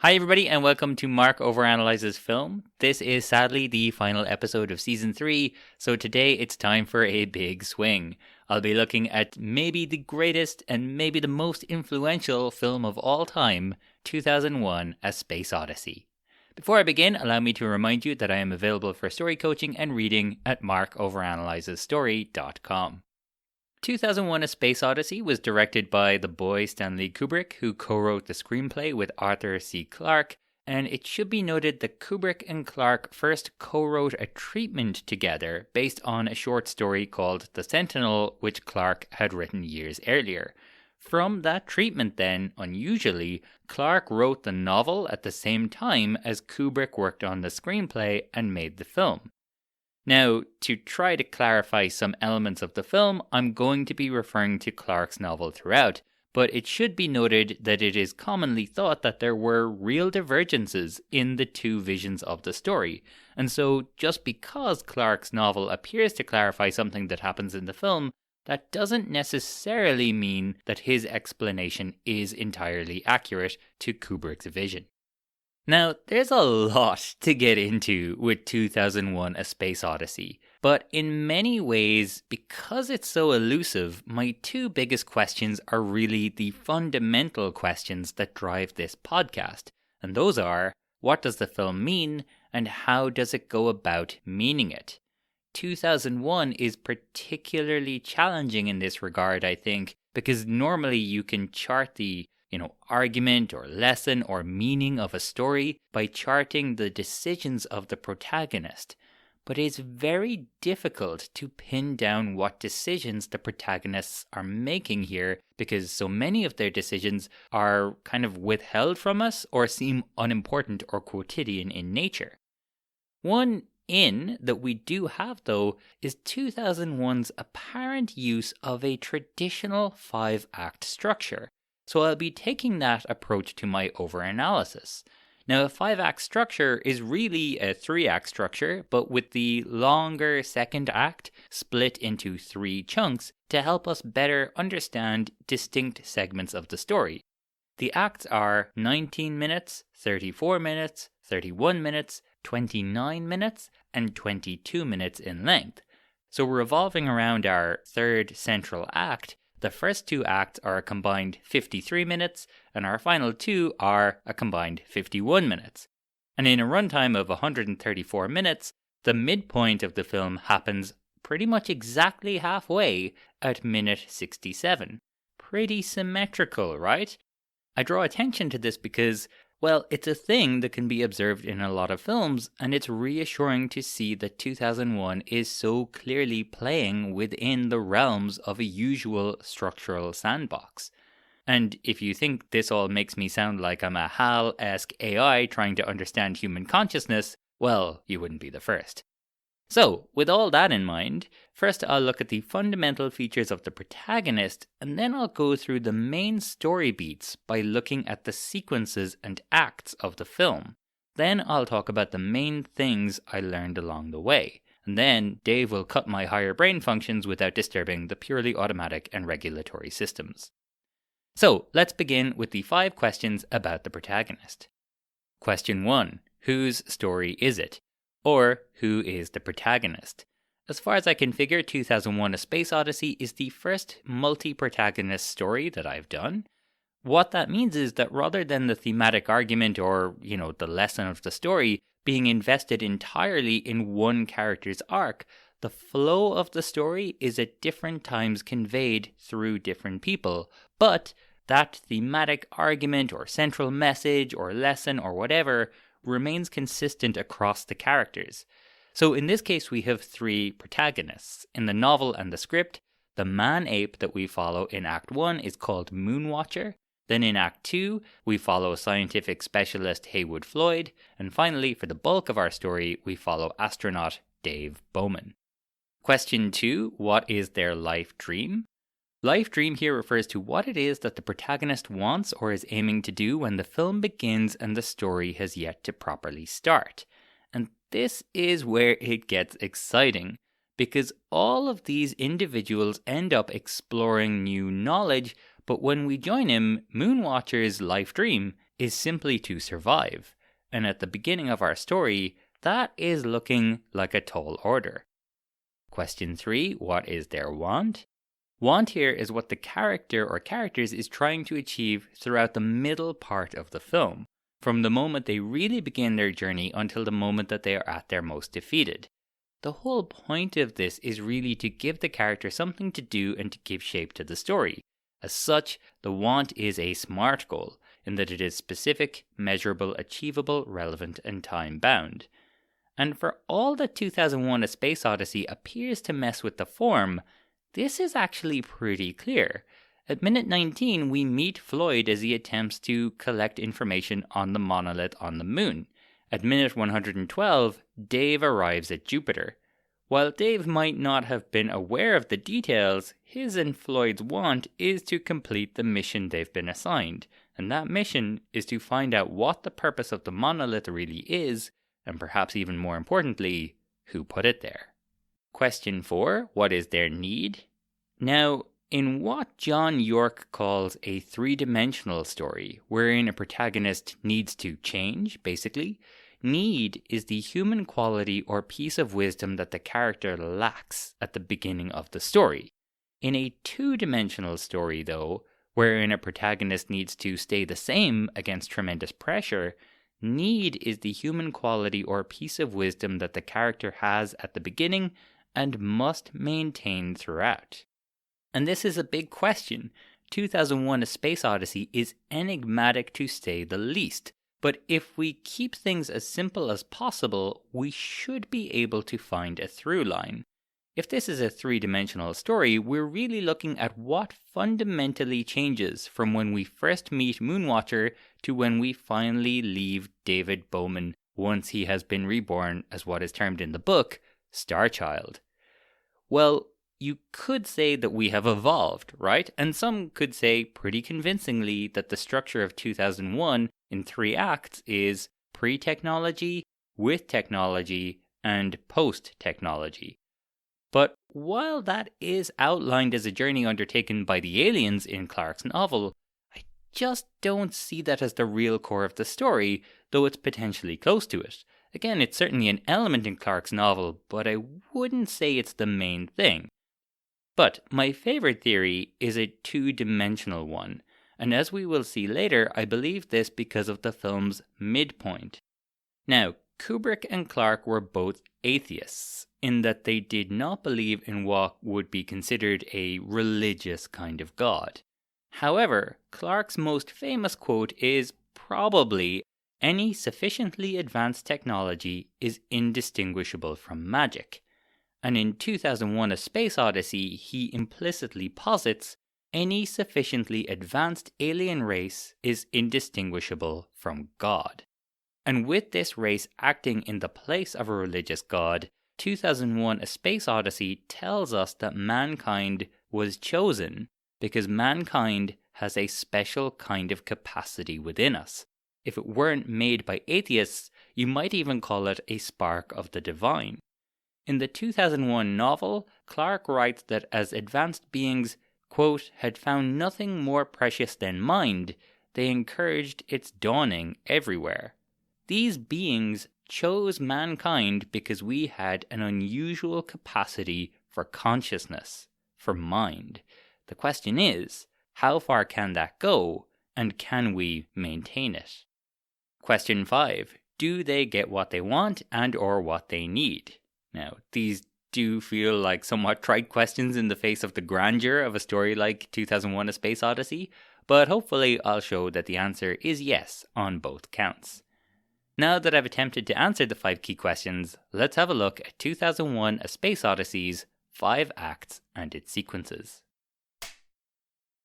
Hi everybody and welcome to Mark Overanalyzes Film. This is sadly the final episode of Season 3, so today it's time for a big swing. I'll be looking at maybe the greatest and maybe the most influential film of all time, 2001: A Space Odyssey. Before I begin, allow me to remind you that I am available for story coaching and reading at markoveranalyzesstory.com. 2001: A Space Odyssey was directed by the boy Stanley Kubrick, who co-wrote the screenplay with Arthur C. Clarke, and it should be noted that Kubrick and Clarke first co-wrote a treatment together based on a short story called The Sentinel, which Clarke had written years earlier. From that treatment then, unusually, Clarke wrote the novel at the same time as Kubrick worked on the screenplay and made the film. Now, to try to clarify some elements of the film, I'm going to be referring to Clarke's novel throughout, but it should be noted that it is commonly thought that there were real divergences in the two visions of the story, and so just because Clarke's novel appears to clarify something that happens in the film, that doesn't necessarily mean that his explanation is entirely accurate to Kubrick's vision. Now, there's a lot to get into with 2001: A Space Odyssey, but in many ways, because it's so elusive, my two biggest questions are really the fundamental questions that drive this podcast, and those are, what does the film mean, and how does it go about meaning it? 2001 is particularly challenging in this regard, I think, because normally you can chart the argument or lesson or meaning of a story by charting the decisions of the protagonist. But it's very difficult to pin down what decisions the protagonists are making here because so many of their decisions are kind of withheld from us or seem unimportant or quotidian in nature. One in that we do have, though, is 2001's apparent use of a traditional 5-act structure. So I'll be taking that approach to my overanalysis. Now, a 5-act structure is really a 3-act structure, but with the longer second act split into 3 chunks to help us better understand distinct segments of the story. The acts are 19 minutes, 34 minutes, 31 minutes, 29 minutes, and 22 minutes in length. So revolving around our third central act, the first 2 acts are a combined 53 minutes, and our final 2 are a combined 51 minutes. And in a runtime of 134 minutes, the midpoint of the film happens pretty much exactly halfway at minute 67. Pretty symmetrical, right? I draw attention to this because, well, it's a thing that can be observed in a lot of films, and it's reassuring to see that 2001 is so clearly playing within the realms of a usual structural sandbox. And if you think this all makes me sound like I'm a HAL-esque AI trying to understand human consciousness, well, you wouldn't be the first. So, with all that in mind, first I'll look at the fundamental features of the protagonist, and then I'll go through the main story beats by looking at the sequences and acts of the film. Then I'll talk about the main things I learned along the way, and then Dave will cut my higher brain functions without disturbing the purely automatic and regulatory systems. So, let's begin with the 5 questions about the protagonist. Question 1. Whose story is it? Or, who is the protagonist? As far as I can figure, 2001: A Space Odyssey is the first multi-protagonist story that I've done. What that means is that rather than the thematic argument or, the lesson of the story being invested entirely in one character's arc, the flow of the story is at different times conveyed through different people, but that thematic argument or central message or lesson or whatever remains consistent across the characters. So in this case we have 3 protagonists. In the novel and the script, the man-ape that we follow in Act 1 is called Moonwatcher. Then in Act 2, we follow scientific specialist Haywood Floyd. And finally, for the bulk of our story, we follow astronaut Dave Bowman. Question 2, what is their life dream? Life dream here refers to what it is that the protagonist wants or is aiming to do when the film begins and the story has yet to properly start. And this is where it gets exciting, because all of these individuals end up exploring new knowledge, but when we join him, Moonwatcher's life dream is simply to survive, and at the beginning of our story, that is looking like a tall order. Question 3, what is their want? Want here is what the character or characters is trying to achieve throughout the middle part of the film, from the moment they really begin their journey until the moment that they are at their most defeated. The whole point of this is really to give the character something to do and to give shape to the story. As such, the want is a SMART goal, in that it is specific, measurable, achievable, relevant, and time-bound. And for all that 2001 A Space Odyssey appears to mess with the form, this is actually pretty clear. At minute 19, we meet Floyd as he attempts to collect information on the monolith on the moon. At minute 112, Dave arrives at Jupiter. While Dave might not have been aware of the details, his and Floyd's want is to complete the mission they've been assigned, and that mission is to find out what the purpose of the monolith really is, and perhaps even more importantly, who put it there. Question 4, what is their need? Now, in what John York calls a three-dimensional story, wherein a protagonist needs to change, basically, need is the human quality or piece of wisdom that the character lacks at the beginning of the story. In a two-dimensional story, though, wherein a protagonist needs to stay the same against tremendous pressure, need is the human quality or piece of wisdom that the character has at the beginning and must maintain throughout. And this is a big question. 2001 A Space Odyssey is enigmatic to say the least, but if we keep things as simple as possible, we should be able to find a through line. If this is a three-dimensional story, we're really looking at what fundamentally changes from when we first meet Moonwatcher to when we finally leave David Bowman once he has been reborn as what is termed in the book, Starchild. Well, you could say that we have evolved, right? And some could say pretty convincingly that the structure of 2001 in 3 acts is pre-technology, with technology, and post-technology. But while that is outlined as a journey undertaken by the aliens in Clarke's novel, I just don't see that as the real core of the story, though it's potentially close to it. Again, it's certainly an element in Clarke's novel, but I wouldn't say it's the main thing. But my favorite theory is a two-dimensional one, and as we will see later, I believe this because of the film's midpoint. Now, Kubrick and Clarke were both atheists, in that they did not believe in what would be considered a religious kind of God. However, Clarke's most famous quote is probably, "Any sufficiently advanced technology is indistinguishable from magic." And in 2001 A Space Odyssey, he implicitly posits, "Any sufficiently advanced alien race is indistinguishable from God." And with this race acting in the place of a religious god, 2001 A Space Odyssey tells us that mankind was chosen because mankind has a special kind of capacity within us. If it weren't made by atheists, you might even call it a spark of the divine. In the 2001 novel, Clarke writes that as advanced beings, quote, had found nothing more precious than mind, they encouraged its dawning everywhere. These beings chose mankind because we had an unusual capacity for consciousness, for mind. The question is, how far can that go, and can we maintain it? Question 5. Do they get what they want and or what they need? Now, these do feel like somewhat trite questions in the face of the grandeur of a story like 2001 A Space Odyssey, but hopefully I'll show that the answer is yes on both counts. Now that I've attempted to answer the 5 key questions, let's have a look at 2001 A Space Odyssey's 5 acts and its sequences.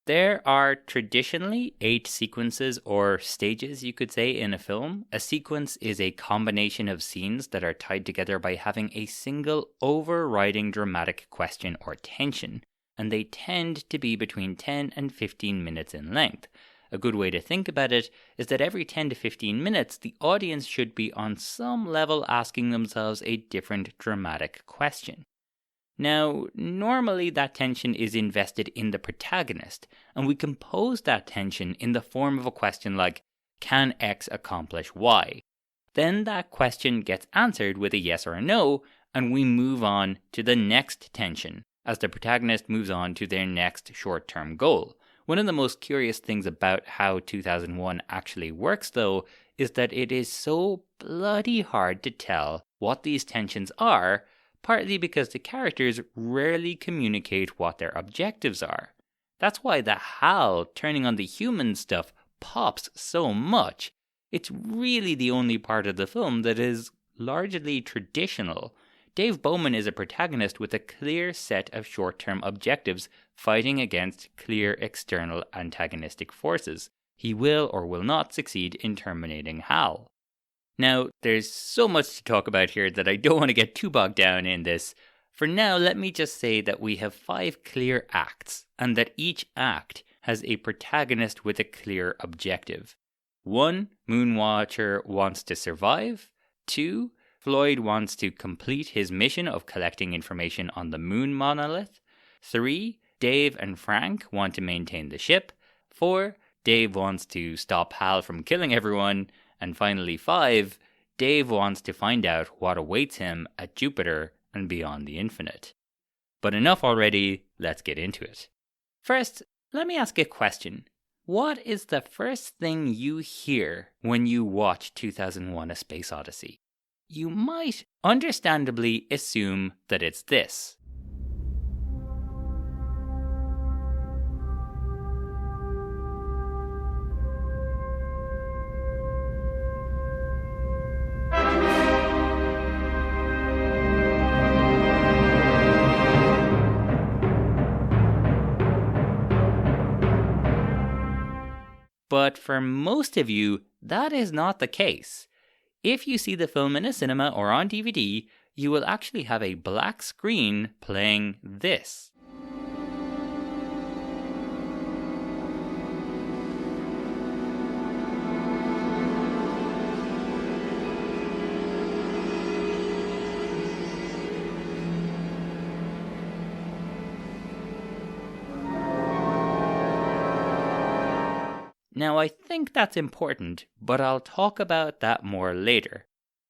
There are traditionally 8 sequences or stages, you could say, in a film. A sequence is a combination of scenes that are tied together by having a single overriding dramatic question or tension, and they tend to be between 10 and 15 minutes in length. A good way to think about it is that every 10 to 15 minutes, the audience should be on some level asking themselves a different dramatic question. Now, normally that tension is invested in the protagonist, and we compose that tension in the form of a question like, can X accomplish Y? Then that question gets answered with a yes or a no, and we move on to the next tension as the protagonist moves on to their next short-term goal. One of the most curious things about how 2001 actually works, though, is that it is so bloody hard to tell what these tensions are, partly because the characters rarely communicate what their objectives are. That's why the HAL turning on the human stuff pops so much. It's really the only part of the film that is largely traditional. Dave Bowman is a protagonist with a clear set of short-term objectives fighting against clear external antagonistic forces. He will or will not succeed in terminating HAL. Now, there's so much to talk about here that I don't want to get too bogged down in this. For now, let me just say that we have 5 clear acts, and that each act has a protagonist with a clear objective. 1. Moonwatcher wants to survive. 2. Floyd wants to complete his mission of collecting information on the moon monolith. 3. Dave and Frank want to maintain the ship. 4. Dave wants to stop Hal from killing everyone. And finally 5. Dave wants to find out what awaits him at Jupiter and beyond the infinite. But enough already, let's get into it. First, let me ask a question. What is the first thing you hear when you watch 2001: A Space Odyssey? You might understandably assume that it's this. But for most of you, that is not the case. If you see the film in a cinema or on DVD, you will actually have a black screen playing this. Now, I think that's important, but I'll talk about that more later.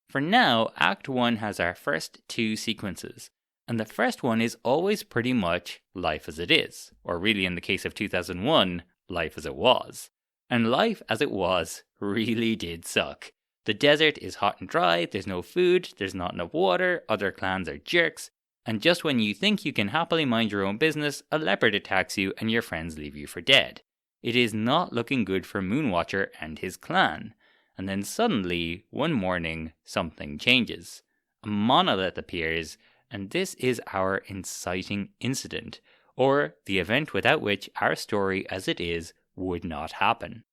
For now, Act 1 has our first 2 sequences, and the first one is always pretty much life as it is, or really in the case of 2001, life as it was. And life as it was really did suck. The desert is hot and dry, there's no food, there's not enough water, other clans are jerks, and just when you think you can happily mind your own business, a leopard attacks you and your friends leave you for dead. It is not looking good for Moonwatcher and his clan. And then suddenly, one morning, something changes. A monolith appears, and this is our inciting incident, or the event without which our story as it is would not happen.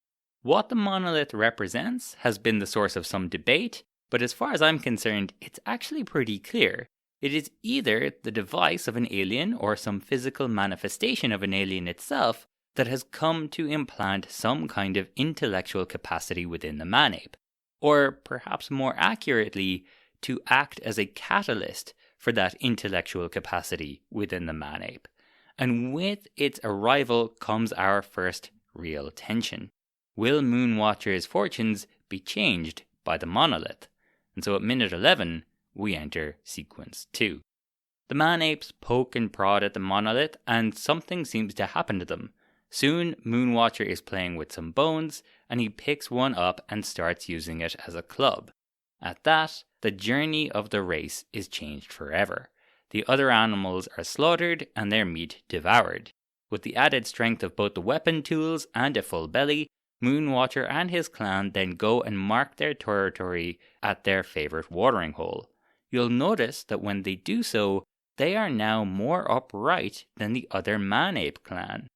What the monolith represents has been the source of some debate, but as far as I'm concerned, it's actually pretty clear. It is either the device of an alien or some physical manifestation of an alien itself that has come to implant some kind of intellectual capacity within the man-ape, or perhaps more accurately, to act as a catalyst for that intellectual capacity within the man-ape. And with its arrival comes our first real tension. Will Moonwatcher's fortunes be changed by the monolith? And so at minute 11, we enter sequence 2. The man-apes poke and prod at the monolith, and something seems to happen to them. Soon, Moonwatcher is playing with some bones, and he picks one up and starts using it as a club. At that, the journey of the race is changed forever. The other animals are slaughtered and their meat devoured. With the added strength of both the weapon tools and a full belly, Moonwatcher and his clan then go and mark their territory at their favourite watering hole. You'll notice that when they do so, they are now more upright than the other man-ape clan.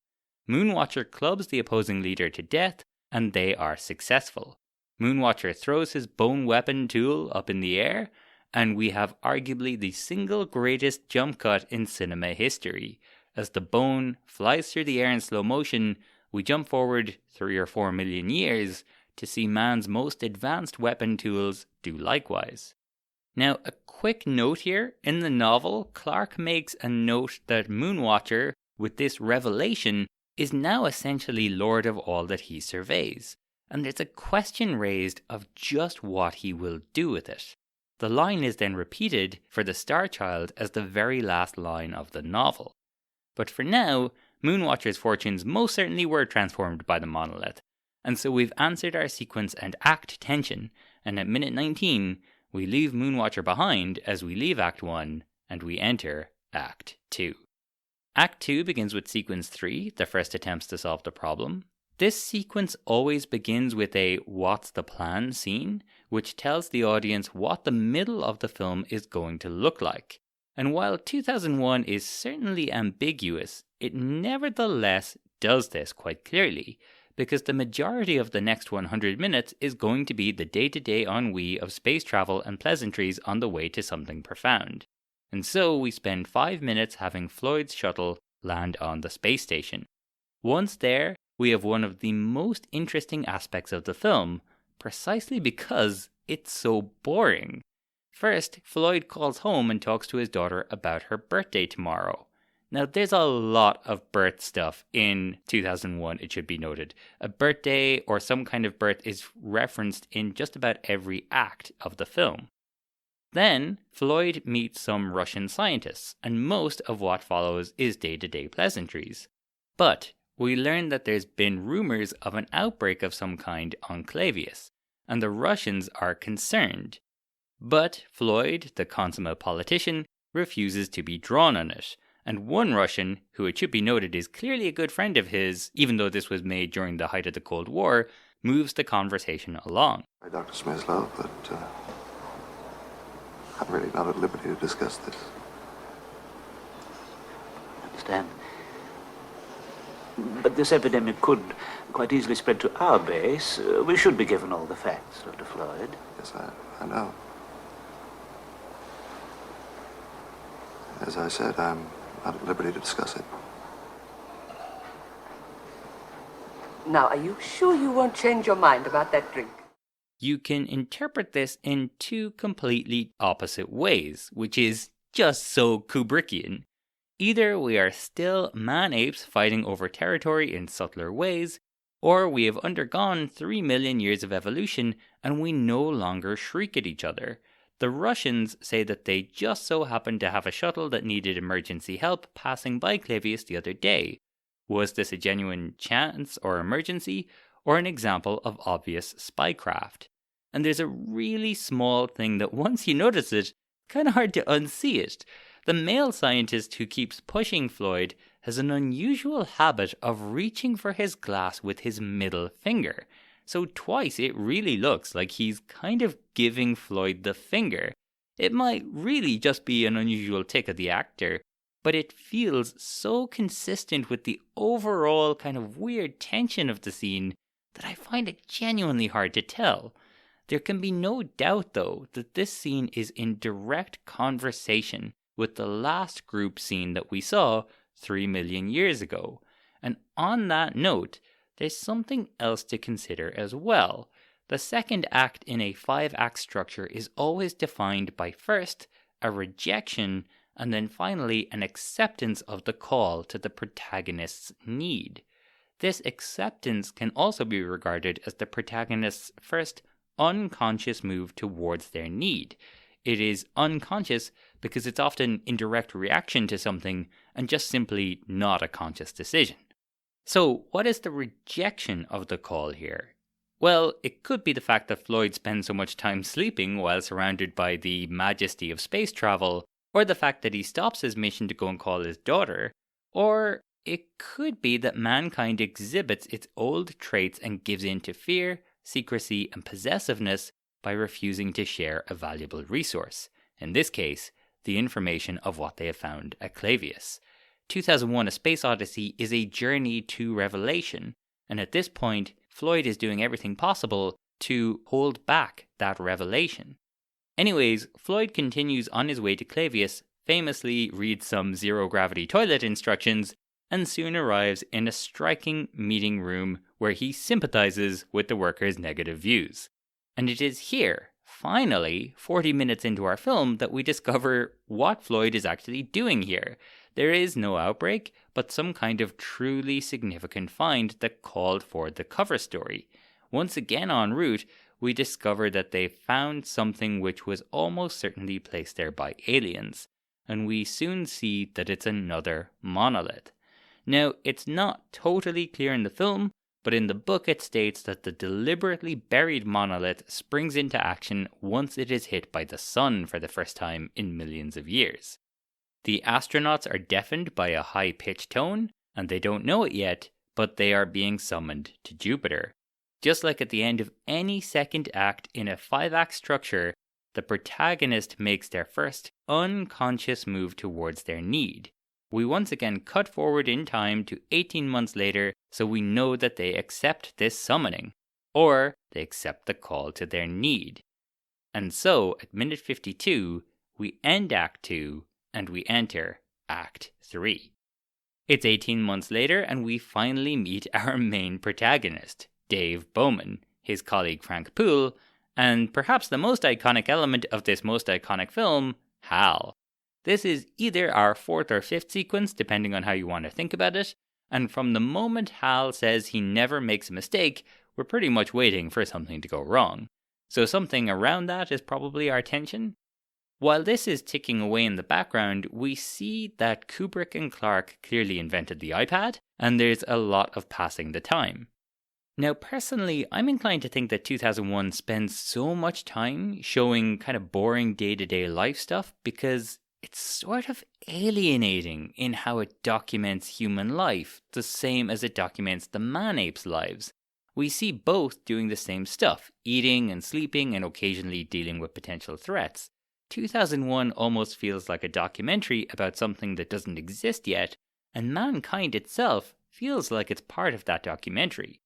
Moonwatcher clubs the opposing leader to death, and they are successful. Moonwatcher throws his bone weapon tool up in the air, and we have arguably the single greatest jump cut in cinema history. As the bone flies through the air in slow motion, we jump forward 3 or 4 million years to see man's most advanced weapon tools do likewise. Now, a quick note here. In the novel, Clark makes a note that Moonwatcher, with this revelation, is now essentially lord of all that he surveys. and there's a question raised of just what he will do with it. The line is then repeated for the Star Child as the very last line of the novel. But for now, Moonwatcher's fortunes most certainly were transformed by the monolith, and so we've answered our sequence and act tension, and at minute 19, we leave Moonwatcher behind as we leave Act 1, and we enter Act 2. Act 2 begins with Sequence 3, the first attempts to solve the problem. This sequence always begins with a "what's the plan" scene, which tells the audience what the middle of the film is going to look like. And while 2001 is certainly ambiguous, it nevertheless does this quite clearly, because the majority of the next 100 minutes is going to be the day-to-day ennui of space travel and pleasantries on the way to something profound. And so we spend 5 minutes having Floyd's shuttle land on the space station. Once there, we have one of the most interesting aspects of the film, precisely because it's so boring. First, Floyd calls home and talks to his daughter about her birthday tomorrow. Now, there's a lot of birth stuff in 2001, it should be noted. A birthday or some kind of birth is referenced in just about every act of the film. Then, Floyd meets some Russian scientists, and most of what follows is day-to-day pleasantries. But we learn that there's been rumors of an outbreak of some kind on Clavius, and the Russians are concerned. But Floyd, the consummate politician, refuses to be drawn on it, and one Russian, who it should be noted is clearly a good friend of his, even though this was made during the height of the Cold War, moves the conversation along. Hi, Dr. Smyslow, but I'm really not at liberty to discuss this. I understand. But this epidemic could quite easily spread to our base. We should be given all the facts, Dr. Floyd. Yes, I know. As I said, I'm not at liberty to discuss it. Now, are you sure you won't change your mind about that drink? You can interpret this in two completely opposite ways, which is just so Kubrickian. Either we are still man-apes fighting over territory in subtler ways, or we have undergone 3 million years of evolution and we no longer shriek at each other. The Russians say that they just so happened to have a shuttle that needed emergency help passing by Clavius the other day. Was this a genuine chance or emergency, or an example of obvious spycraft? And there's a really small thing that once you notice it, kind of hard to unsee it. The male scientist who keeps pushing Floyd has an unusual habit of reaching for his glass with his middle finger. So twice it really looks like he's kind of giving Floyd the finger. It might really just be an unusual tick of the actor, but it feels so consistent with the overall kind of weird tension of the scene that I find it genuinely hard to tell. There can be no doubt, though, that this scene is in direct conversation with the last group scene that we saw 3 million years ago. And on that note, there's something else to consider as well. The second act in a 5-act structure is always defined by first a rejection and then finally an acceptance of the call to the protagonist's need. This acceptance can also be regarded as the protagonist's first unconscious move towards their need. It is unconscious because it's often in direct reaction to something and just simply not a conscious decision. So, what is the rejection of the call here? Well, it could be the fact that Floyd spends so much time sleeping while surrounded by the majesty of space travel, or the fact that he stops his mission to go and call his daughter, or it could be that mankind exhibits its old traits and gives in to fear, secrecy, and possessiveness by refusing to share a valuable resource. In this case, the information of what they have found at Clavius. 2001: A Space Odyssey is a journey to revelation, and at this point, Floyd is doing everything possible to hold back that revelation. Anyways, Floyd continues on his way to Clavius, famously reads some zero-gravity toilet instructions, and soon arrives in a striking meeting room where he sympathizes with the workers' negative views. And it is here, finally, 40 minutes into our film, that we discover what Floyd is actually doing here. There is no outbreak, but some kind of truly significant find that called for the cover story. Once again en route, we discover that they found something which was almost certainly placed there by aliens, and we soon see that it's another monolith. Now, it's not totally clear in the film, but in the book it states that the deliberately buried monolith springs into action once it is hit by the sun for the first time in millions of years. The astronauts are deafened by a high-pitched tone, and they don't know it yet, but they are being summoned to Jupiter. Just like at the end of any second act in a 5-act structure, the protagonist makes their first unconscious move towards their need. We once again cut forward in time to 18 months later, so we know that they accept this summoning, or they accept the call to their need. And so, at minute 52, we end Act 2, and we enter Act 3. It's 18 months later, and we finally meet our main protagonist, Dave Bowman, his colleague Frank Poole, and perhaps the most iconic element of this most iconic film, Hal. This is either our 4th or 5th sequence, depending on how you want to think about it, and from the moment Hal says he never makes a mistake, we're pretty much waiting for something to go wrong. So something around that is probably our tension. While this is ticking away in the background, we see that Kubrick and Clark clearly invented the iPad, and there's a lot of passing the time. Now, personally, I'm inclined to think that 2001 spends so much time showing kind of boring day-to-day life stuff because it's sort of alienating in how it documents human life, the same as it documents the man-apes' lives. We see both doing the same stuff, eating and sleeping and occasionally dealing with potential threats. 2001 almost feels like a documentary about something that doesn't exist yet, and mankind itself feels like it's part of that documentary.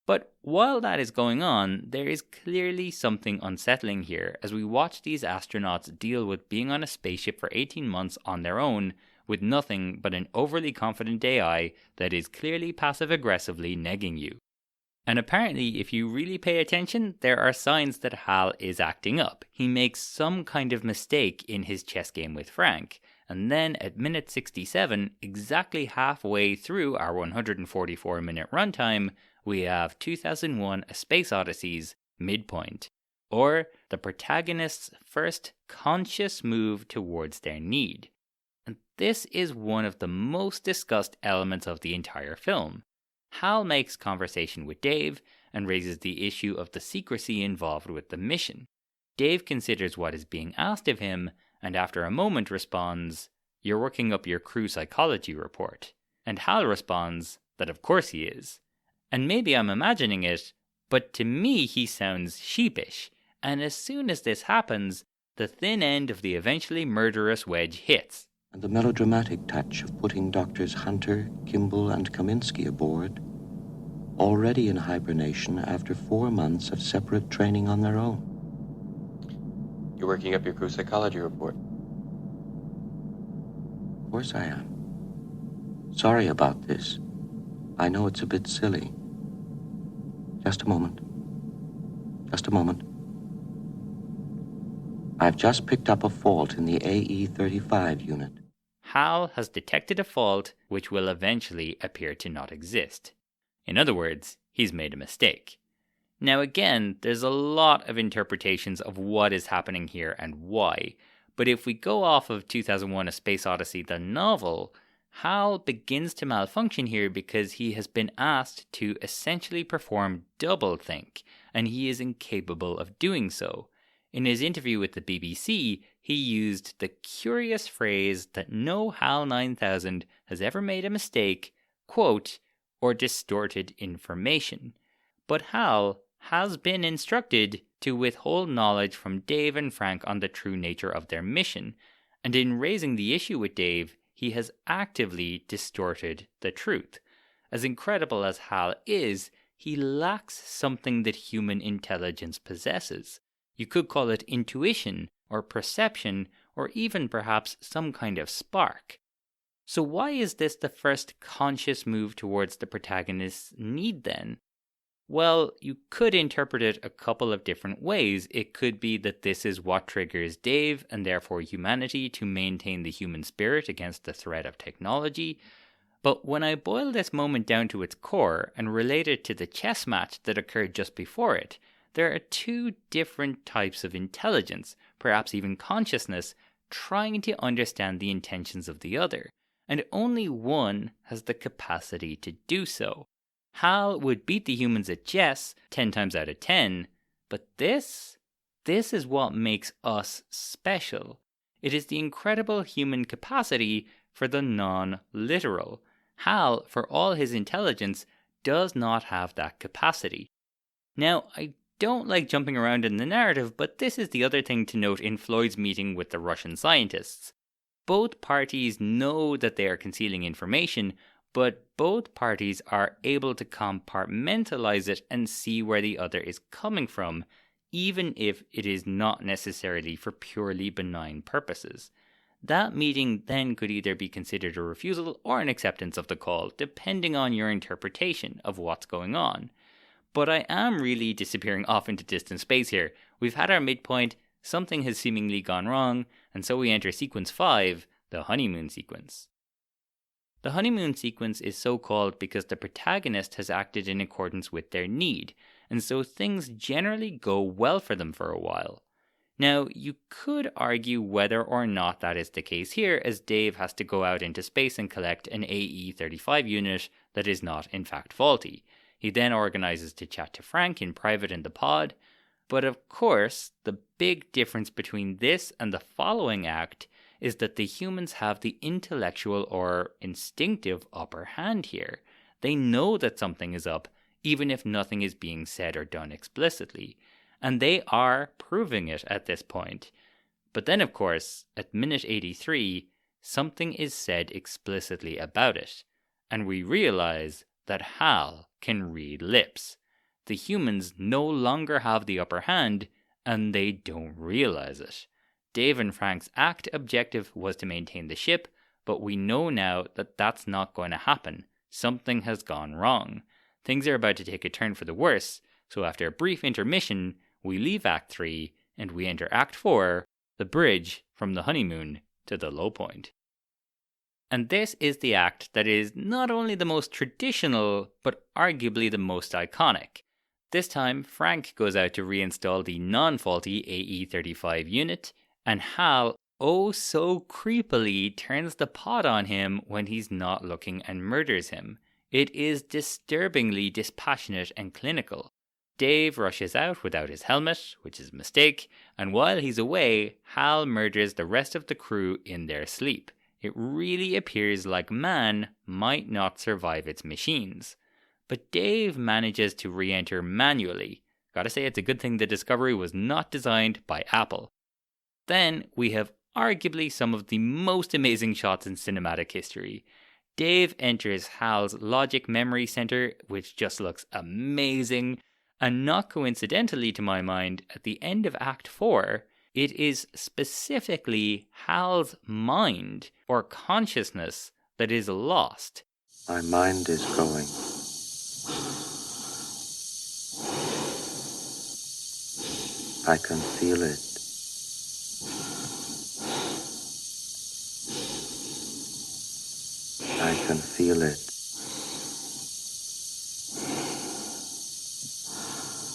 But while that is going on, there is clearly something unsettling here as we watch these astronauts deal with being on a spaceship for 18 months on their own with nothing but an overly confident AI that is clearly passive-aggressively negging you. And apparently, if you really pay attention, there are signs that Hal is acting up. He makes some kind of mistake in his chess game with Frank, and then at minute 67, exactly halfway through our 144-minute runtime, we have 2001 A Space Odyssey's midpoint, or the protagonist's first conscious move towards their need. And this is one of the most discussed elements of the entire film. Hal makes conversation with Dave and raises the issue of the secrecy involved with the mission. Dave considers what is being asked of him, and after a moment responds, "You're working up your crew psychology report." And Hal responds that of course he is. And maybe I'm imagining it, but to me he sounds sheepish, and as soon as this happens, the thin end of the eventually murderous wedge hits. And the melodramatic touch of putting Doctors Hunter, Kimball, and Kaminsky aboard, already in hibernation after 4 months of separate training on their own. You're working up your crew psychology report. Of course I am. Sorry about this. I know it's a bit silly. Just a moment. Just a moment. I've just picked up a fault in the AE-35 unit. Hal has detected a fault which will eventually appear to not exist. In other words, he's made a mistake. Now again, there's a lot of interpretations of what is happening here and why, but if we go off of 2001 A Space Odyssey, the novel, Hal begins to malfunction here because he has been asked to essentially perform doublethink, and he is incapable of doing so. In his interview with the BBC, he used the curious phrase that no HAL 9000 has ever made a mistake, quote, or distorted information. But HAL has been instructed to withhold knowledge from Dave and Frank on the true nature of their mission, and in raising the issue with Dave, he has actively distorted the truth. As incredible as HAL is, he lacks something that human intelligence possesses. You could call it intuition, or perception, or even perhaps some kind of spark. So why is this the first conscious move towards the protagonist's need then? Well, you could interpret it a couple of different ways. It could be that this is what triggers Dave, and therefore humanity, to maintain the human spirit against the threat of technology. But when I boil this moment down to its core and relate it to the chess match that occurred just before it, there are two different types of intelligence, perhaps even consciousness, trying to understand the intentions of the other, and only one has the capacity to do so. Hal would beat the humans at chess 10 times out of 10, but this is what makes us special. It is the incredible human capacity for the non-literal. Hal, for all his intelligence, does not have that capacity. Now, I don't like jumping around in the narrative, but this is the other thing to note in Floyd's meeting with the Russian scientists. Both parties know that they are concealing information, but both parties are able to compartmentalize it and see where the other is coming from, even if it is not necessarily for purely benign purposes. That meeting then could either be considered a refusal or an acceptance of the call, depending on your interpretation of what's going on. But I am really disappearing off into distant space here. We've had our midpoint, something has seemingly gone wrong, and so we enter sequence 5, the honeymoon sequence. The honeymoon sequence is so called because the protagonist has acted in accordance with their need, and so things generally go well for them for a while. Now, you could argue whether or not that is the case here, as Dave has to go out into space and collect an AE-35 unit that is not in fact faulty. He then organizes to chat to Frank in private in the pod, but of course, the big difference between this and the following act is that the humans have the intellectual or instinctive upper hand here. They know that something is up, even if nothing is being said or done explicitly. And they are proving it at this point. But then, of course, at minute 83, something is said explicitly about it. And we realize that Hal can read lips. The humans no longer have the upper hand, and they don't realize it. Dave and Frank's act objective was to maintain the ship, but we know now that that's not going to happen. Something has gone wrong. Things are about to take a turn for the worse, so after a brief intermission, we leave Act 3 and we enter Act 4, the bridge from the honeymoon to the low point. And this is the act that is not only the most traditional, but arguably the most iconic. This time, Frank goes out to reinstall the non-faulty AE-35 unit, and Hal, oh so creepily, turns the pod on him when he's not looking and murders him. It is disturbingly dispassionate and clinical. Dave rushes out without his helmet, which is a mistake, and while he's away, Hal murders the rest of the crew in their sleep. It really appears like man might not survive its machines. But Dave manages to re-enter manually. Gotta say, it's a good thing the Discovery was not designed by Apple. Then we have arguably some of the most amazing shots in cinematic history. Dave enters Hal's logic memory center, which just looks amazing. And not coincidentally to my mind, at the end of Act 4, it is specifically Hal's mind or consciousness that is lost. My mind is going. I can feel it. I can feel it.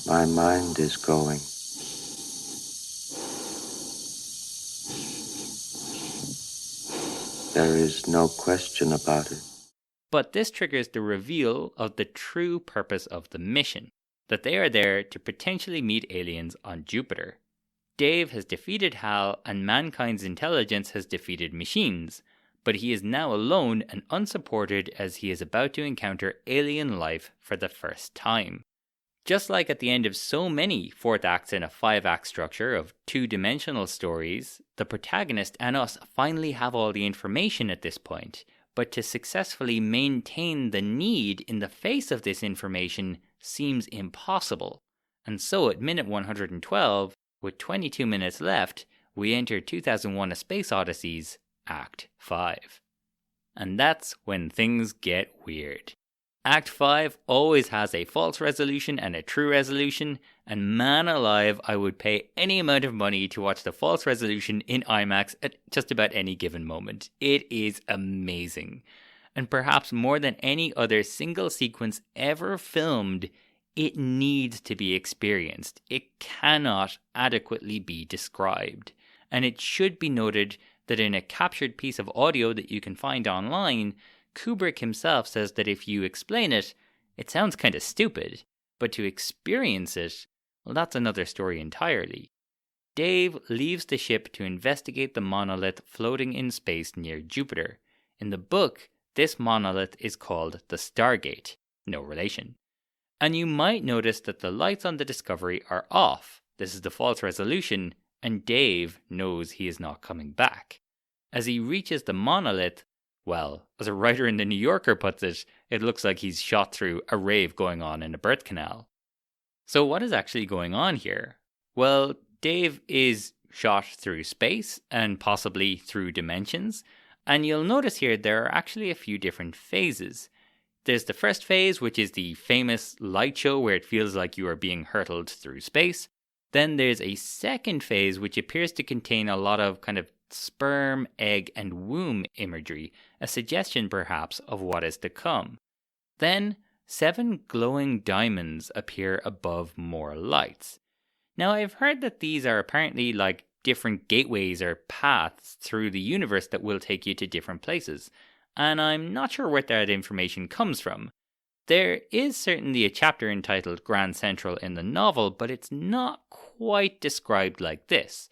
My mind is going. There is no question about it. But this triggers the reveal of the true purpose of the mission, that they are there to potentially meet aliens on Jupiter. Dave has defeated Hal and mankind's intelligence has defeated machines, but he is now alone and unsupported as he is about to encounter alien life for the first time. Just like at the end of so many fourth acts in a 5-act structure of two-dimensional stories, the protagonist and us finally have all the information at this point, but to successfully maintain the need in the face of this information seems impossible. And so at minute 112, with 22 minutes left, we enter 2001: A Space Odyssey's Act 5. And that's when things get weird. Act 5 always has a false resolution and a true resolution, and man alive, I would pay any amount of money to watch the false resolution in IMAX at just about any given moment. It is amazing. and perhaps more than any other single sequence ever filmed, it needs to be experienced. It cannot adequately be described. And it should be noted that in a captured piece of audio that you can find online, Kubrick himself says that if you explain it, it sounds kind of stupid. But to experience it, well, that's another story entirely. Dave leaves the ship to investigate the monolith floating in space near Jupiter. In the book, this monolith is called the Stargate. No relation. And you might notice that the lights on the Discovery are off. This is default resolution, and Dave knows he is not coming back. As he reaches the monolith, well, as a writer in The New Yorker puts it, it looks like he's shot through a rave going on in a birth canal. So what is actually going on here? Well, Dave is shot through space and possibly through dimensions, and you'll notice here there are actually a few different phases. There's the first phase, which is the famous light show where it feels like you are being hurtled through space. Then there's a second phase which appears to contain a lot of kind of sperm, egg, and womb imagery, a suggestion perhaps of what is to come. Then 7 glowing diamonds appear above more lights. Now, I've heard that these are apparently like different gateways or paths through the universe that will take you to different places, and I'm not sure where that information comes from. There is certainly a chapter entitled Grand Central in the novel, but it's not quite described like this.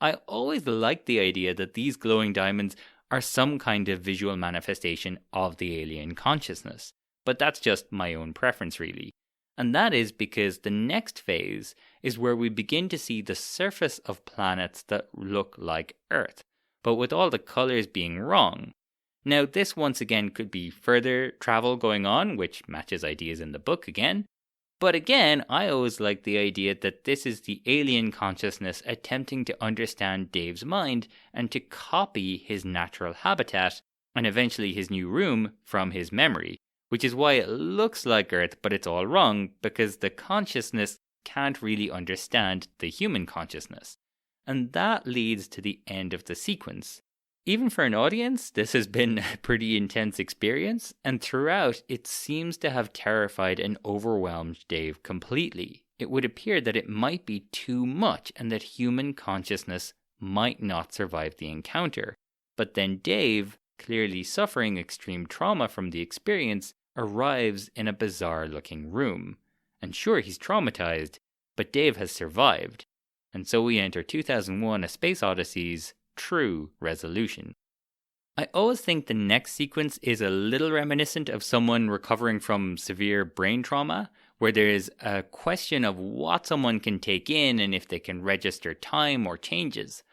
I always liked the idea that these glowing diamonds are some kind of visual manifestation of the alien consciousness, but that's just my own preference really. And that is because the next phase is where we begin to see the surface of planets that look like Earth, but with all the colours being wrong. Now, this once again could be further travel going on, which matches ideas in the book again. But again, I always like the idea that this is the alien consciousness attempting to understand Dave's mind and to copy his natural habitat and eventually his new room from his memory, which is why it looks like Earth, but it's all wrong because the consciousness can't really understand the human consciousness. And that leads to the end of the sequence. Even for an audience, this has been a pretty intense experience, and throughout it seems to have terrified and overwhelmed Dave completely. It would appear that it might be too much and that human consciousness might not survive the encounter. But then Dave, clearly suffering extreme trauma from the experience, arrives in a bizarre-looking room. And sure, he's traumatized, but Dave has survived. And so we enter 2001: A Space Odyssey's true resolution. I always think the next sequence is a little reminiscent of someone recovering from severe brain trauma, where there is a question of what someone can take in and if they can register time or changes.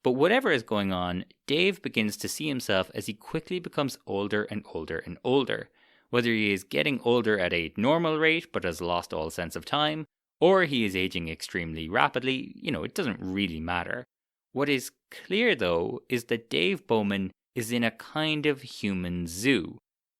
But whatever is going on, Dave begins to see himself as he quickly becomes older and older and older. Whether he is getting older at a normal rate but has lost all sense of time, or he is aging extremely rapidly, it doesn't really matter. What is clear, though, is that Dave Bowman is in a kind of human zoo.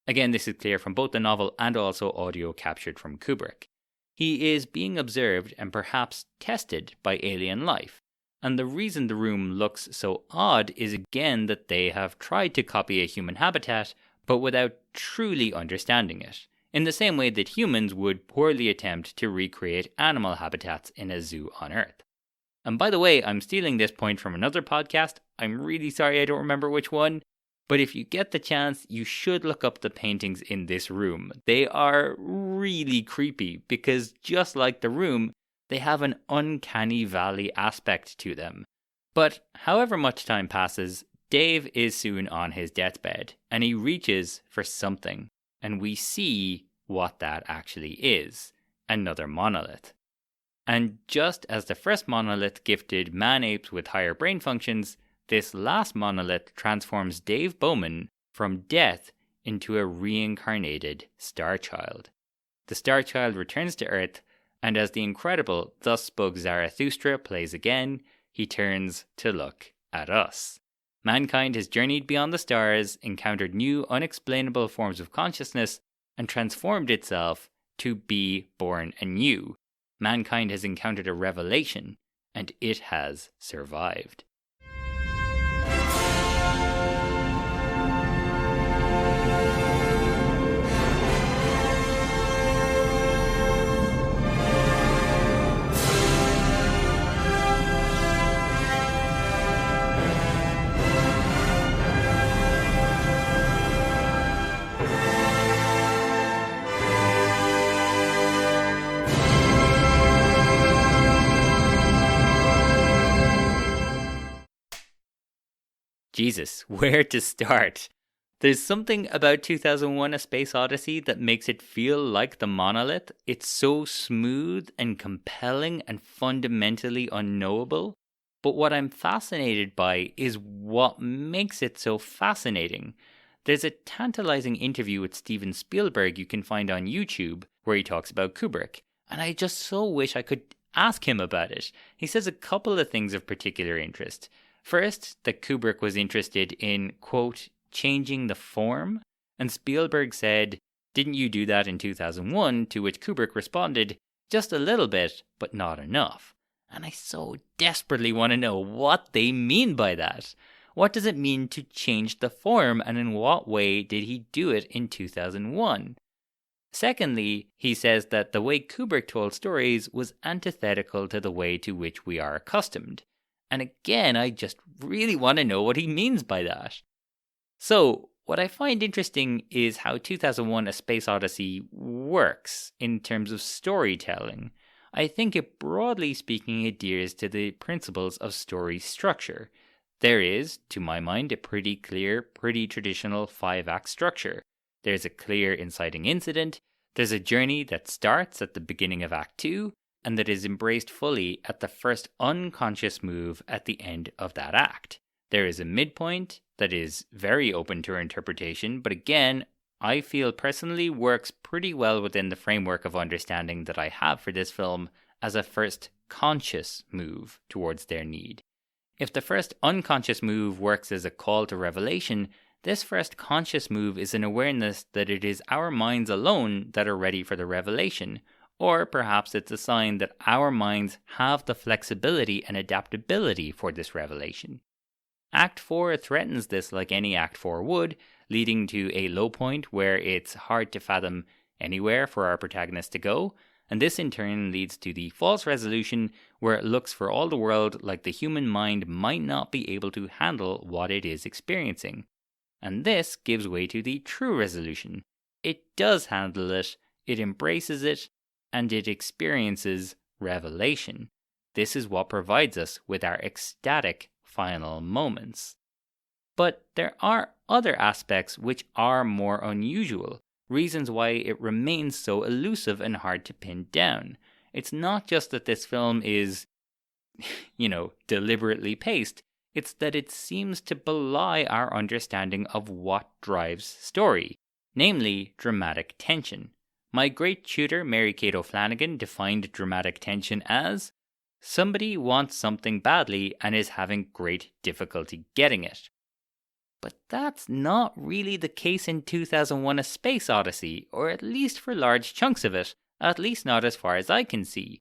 Again, this is clear from both the novel and also audio captured from Kubrick. He is being observed and perhaps tested by alien life. And the reason the room looks so odd is again that they have tried to copy a human habitat, but without truly understanding it, in the same way that humans would poorly attempt to recreate animal habitats in a zoo on Earth. And by the way, I'm stealing this point from another podcast. I'm really sorry I don't remember which one. But if you get the chance, you should look up the paintings in this room. They are really creepy because just like the room, they have an uncanny valley aspect to them. But however much time passes, Dave is soon on his deathbed and he reaches for something. And we see what that actually is. Another monolith. And just as the first monolith gifted man-apes with higher brain functions, this last monolith transforms Dave Bowman from death into a reincarnated Star Child. The Star Child returns to Earth, and as the incredible Thus Spoke Zarathustra plays again, he turns to look at us. Mankind has journeyed beyond the stars, encountered new unexplainable forms of consciousness, and transformed itself to be born anew. Mankind has encountered a revelation, and it has survived. Jesus, where to start? There's something about 2001 A Space Odyssey that makes it feel like the monolith. It's so smooth and compelling and fundamentally unknowable. But what I'm fascinated by is what makes it so fascinating. There's a tantalizing interview with Steven Spielberg you can find on YouTube where he talks about Kubrick. And I just so wish I could ask him about it. He says a couple of things of particular interest. First, that Kubrick was interested in, quote, changing the form. And Spielberg said, "Didn't you do that in 2001? To which Kubrick responded, "Just a little bit, but not enough." And I so desperately want to know what they mean by that. What does it mean to change the form, and in what way did he do it in 2001? Secondly, he says that the way Kubrick told stories was antithetical to the way to which we are accustomed. And again, I just really want to know what he means by that. So, what I find interesting is how 2001 A Space Odyssey works in terms of storytelling. I think it, broadly speaking, adheres to the principles of story structure. There is, to my mind, a pretty clear, pretty traditional 5-act structure. There's a clear inciting incident, there's a journey that starts at the beginning of Act 2, and that is embraced fully at the first unconscious move at the end of that act. There is a midpoint that is very open to interpretation, but again, I feel personally works pretty well within the framework of understanding that I have for this film as a first conscious move towards their need. If the first unconscious move works as a call to revelation, this first conscious move is an awareness that it is our minds alone that are ready for the revelation, or perhaps it's a sign that our minds have the flexibility and adaptability for this revelation. Act 4 threatens this like any Act 4 would, leading to a low point where it's hard to fathom anywhere for our protagonist to go, and this in turn leads to the false resolution where it looks for all the world like the human mind might not be able to handle what it is experiencing. And this gives way to the true resolution. It does handle it, it embraces it, and it experiences revelation. This is what provides us with our ecstatic final moments. But there are other aspects which are more unusual, reasons why it remains so elusive and hard to pin down. It's not just that this film is, deliberately paced, it's that it seems to belie our understanding of what drives story, namely dramatic tension. My great tutor, Mary Kate O'Flanagan, defined dramatic tension as somebody wants something badly and is having great difficulty getting it. But that's not really the case in 2001 A Space Odyssey, or at least for large chunks of it, at least not as far as I can see.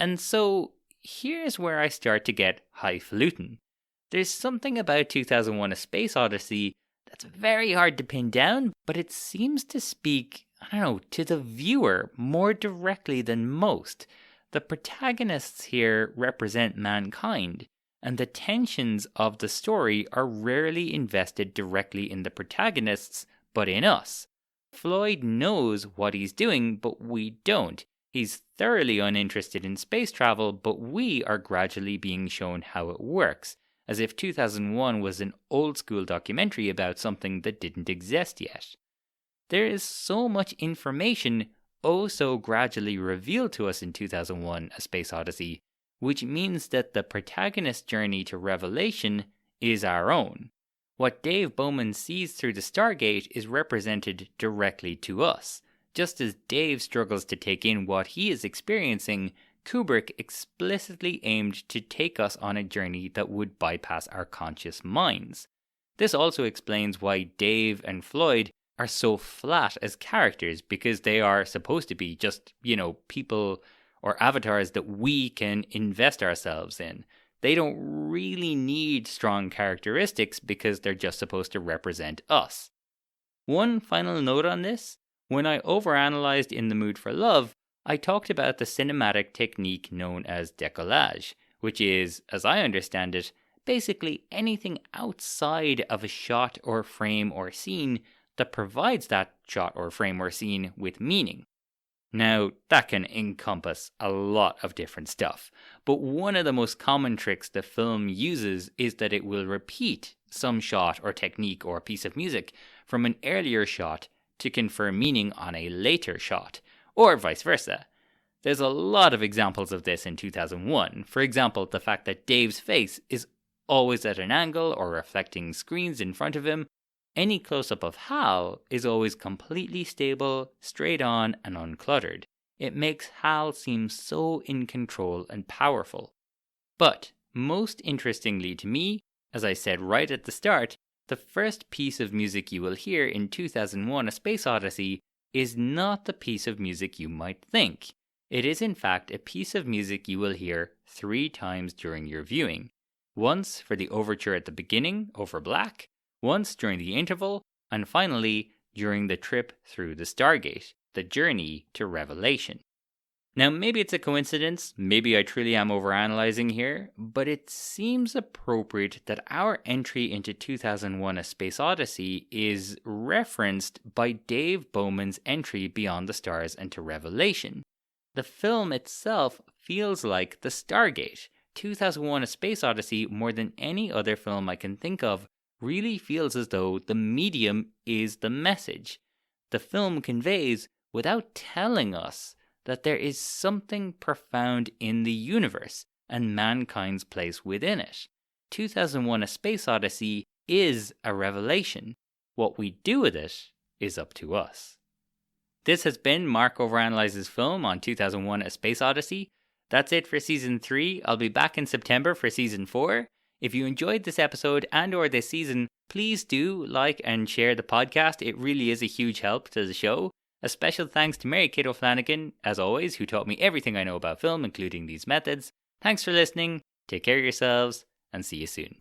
And so, here's where I start to get highfalutin. There's something about 2001 A Space Odyssey that's very hard to pin down, but it seems to speak, to the viewer more directly than most. The protagonists here represent mankind, and the tensions of the story are rarely invested directly in the protagonists, but in us. Floyd knows what he's doing, but we don't. He's thoroughly uninterested in space travel, but we are gradually being shown how it works, as if 2001 was an old-school documentary about something that didn't exist yet. There is so much information so gradually revealed to us in 2001 A Space Odyssey, which means that the protagonist's journey to revelation is our own. What Dave Bowman sees through the Stargate is represented directly to us. Just as Dave struggles to take in what he is experiencing, Kubrick explicitly aimed to take us on a journey that would bypass our conscious minds. This also explains why Dave and Floyd are so flat as characters, because they are supposed to be just, people or avatars that we can invest ourselves in. They don't really need strong characteristics because they're just supposed to represent us. One final note on this: when I overanalyzed In the Mood for Love, I talked about the cinematic technique known as décollage, which is, as I understand it, basically anything outside of a shot or frame or scene that provides that shot or frame or scene with meaning. Now, that can encompass a lot of different stuff, but one of the most common tricks the film uses is that it will repeat some shot or technique or piece of music from an earlier shot to confer meaning on a later shot, or vice versa. There's a lot of examples of this in 2001. For example, the fact that Dave's face is always at an angle or reflecting screens in front of him. Any close-up of Hal is always completely stable, straight on, and uncluttered. It makes Hal seem so in control and powerful. But, most interestingly to me, as I said right at the start, the first piece of music you will hear in 2001 A Space Odyssey is not the piece of music you might think. It is in fact a piece of music you will hear 3 times during your viewing. Once for the overture at the beginning, over black, once during the interval, and finally during the trip through the Stargate, the journey to Revelation. Now maybe it's a coincidence, maybe I truly am overanalyzing here, but it seems appropriate that our entry into 2001 A Space Odyssey is referenced by Dave Bowman's entry Beyond the Stars and to Revelation. The film itself feels like the Stargate. 2001 A Space Odyssey, more than any other film I can think of, really feels as though the medium is the message. The film conveys, without telling us, that there is something profound in the universe and mankind's place within it. 2001 A Space Odyssey is a revelation. What we do with it is up to us. This has been Mark Overanalyzes Film on 2001 A Space Odyssey. That's it for Season 3. I'll be back in September for Season 4. If you enjoyed this episode and or this season, please do like and share the podcast. It really is a huge help to the show. A special thanks to Mary Kate O'Flanagan, as always, who taught me everything I know about film, including these methods. Thanks for listening, take care of yourselves, and see you soon.